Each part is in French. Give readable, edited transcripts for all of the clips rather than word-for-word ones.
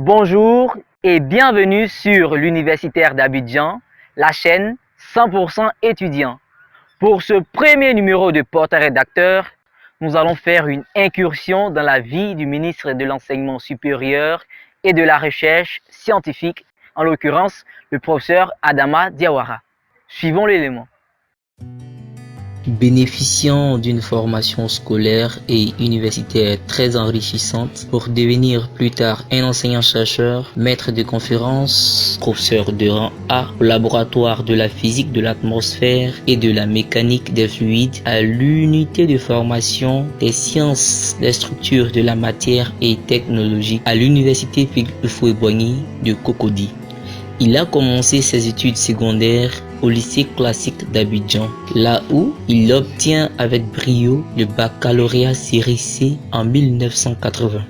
Bonjour et bienvenue sur l'Universitaire d'Abidjan, la chaîne 100% étudiant. Pour ce premier numéro de Portrait rédacteur, nous allons faire une incursion dans la vie du ministre de l'Enseignement supérieur et de la Recherche scientifique, en l'occurrence le professeur Adama Diawara. Suivons l'élément. Bénéficiant d'une formation scolaire et universitaire très enrichissante pour devenir plus tard un enseignant-chercheur, maître de conférences, professeur de rang A au laboratoire de la physique de l'atmosphère et de la mécanique des fluides à l'unité de formation des sciences des structures de la matière et technologie à l'université Félix Houphouët-Boigny de Cocody. Il a commencé ses études secondaires au lycée classique d'Abidjan, là où il obtient avec brio le baccalauréat série C en 1980.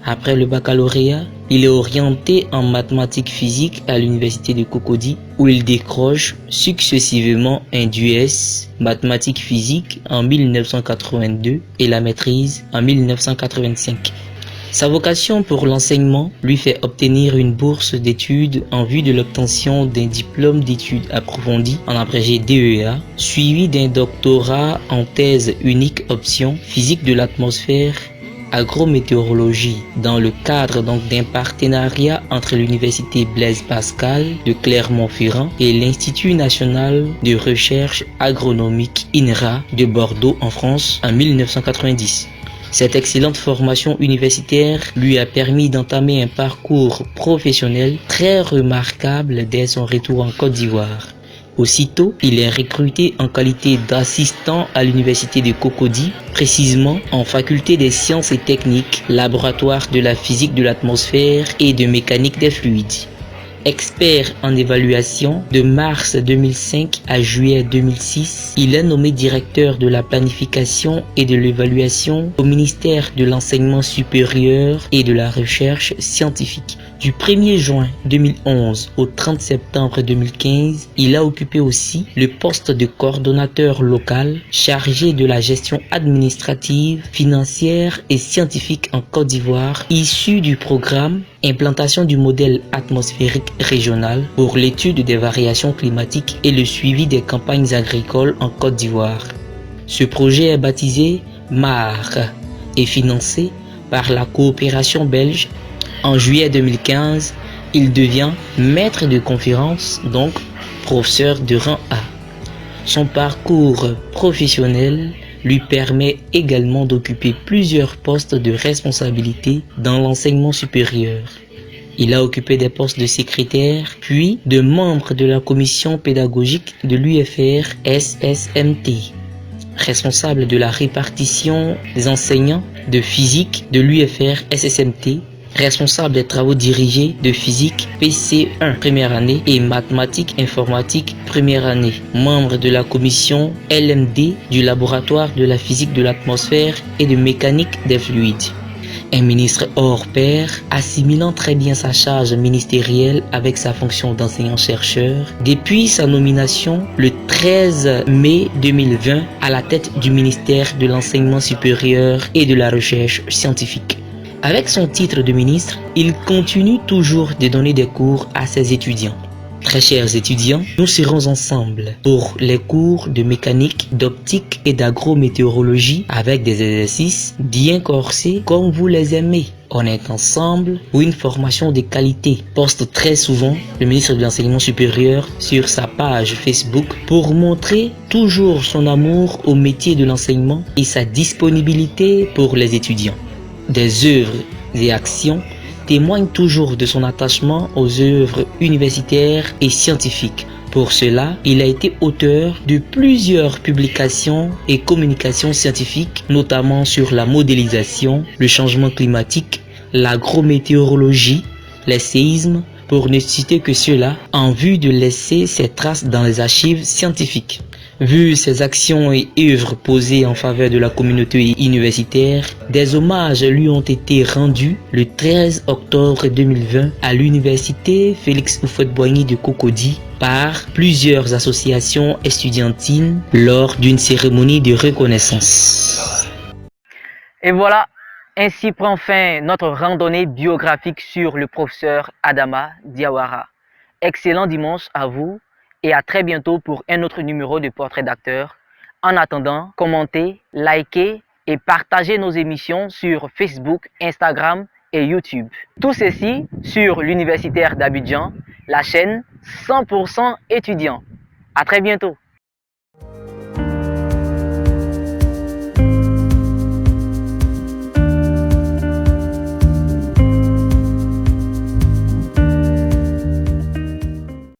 Après le baccalauréat, il est orienté en mathématiques physiques à l'université de Cocody, où il décroche successivement un DUS mathématiques physiques en 1982 et la maîtrise en 1985. Sa vocation pour l'enseignement lui fait obtenir une bourse d'études en vue de l'obtention d'un diplôme d'études approfondies en abrégé DEA, suivi d'un doctorat en thèse unique option physique de l'atmosphère, agrométéorologie, dans le cadre d'un partenariat entre l'université Blaise Pascal de Clermont-Ferrand et l'Institut national de recherche agronomique INRA de Bordeaux en France en 1990. Cette excellente formation universitaire lui a permis d'entamer un parcours professionnel très remarquable dès son retour en Côte d'Ivoire. Aussitôt, il est recruté en qualité d'assistant à l'université de Cocody, précisément en faculté des sciences et techniques, laboratoire de la physique de l'atmosphère et de mécanique des fluides. Expert en évaluation de mars 2005 à juillet 2006, il est nommé directeur de la planification et de l'évaluation au ministère de l'Enseignement supérieur et de la Recherche scientifique. Du 1er juin 2011 au 30 septembre 2015, il a occupé aussi le poste de coordonnateur local chargé de la gestion administrative, financière et scientifique en Côte d'Ivoire, issu du programme Implantation du modèle atmosphérique régional pour l'étude des variations climatiques et le suivi des campagnes agricoles en Côte d'Ivoire. Ce projet est baptisé MAR et financé par la coopération belge. En juillet 2015, il devient maître de conférence, donc professeur de rang A. Son parcours professionnel lui permet également d'occuper plusieurs postes de responsabilité dans l'enseignement supérieur. Il a occupé des postes de secrétaire, puis de membre de la commission pédagogique de l'UFR SSMT, responsable de la répartition des enseignants de physique de l'UFR SSMT, responsable des travaux dirigés de physique PC1 première année et mathématiques informatiques première année, membre de la commission LMD du laboratoire de la physique de l'atmosphère et de mécanique des fluides. Un ministre hors pair, assimilant très bien sa charge ministérielle avec sa fonction d'enseignant-chercheur, depuis sa nomination le 13 mai 2020 à la tête du ministère de l'Enseignement supérieur et de la Recherche scientifique. Avec son titre de ministre, il continue toujours de donner des cours à ses étudiants. Très chers étudiants, nous serons ensemble pour les cours de mécanique, d'optique et d'agrométéorologie avec des exercices bien corsés comme vous les aimez. On est ensemble pour une formation de qualité. Poste très souvent le ministre de l'Enseignement supérieur sur sa page Facebook pour montrer toujours son amour au métier de l'enseignement et sa disponibilité pour les étudiants. Des œuvres et actions témoignent toujours de son attachement aux œuvres universitaires et scientifiques. Pour cela, il a été auteur de plusieurs publications et communications scientifiques, notamment sur la modélisation, le changement climatique, l'agrométéorologie, les séismes, pour ne citer que cela, en vue de laisser ses traces dans les archives scientifiques. Vu ses actions et œuvres posées en faveur de la communauté universitaire, des hommages lui ont été rendus le 13 octobre 2020 à l'université Félix Houphouët-Boigny de Cocody par plusieurs associations estudiantines lors d'une cérémonie de reconnaissance. Et voilà, Ainsi prend fin notre randonnée biographique sur le professeur Adama Diawara. Excellent dimanche à vous et à très bientôt pour un autre numéro de Portrait d'acteur. En attendant, commentez, likez et partagez nos émissions sur Facebook, Instagram et YouTube. Tout ceci sur l'Universitaire d'Abidjan, la chaîne 100% étudiant. À très bientôt.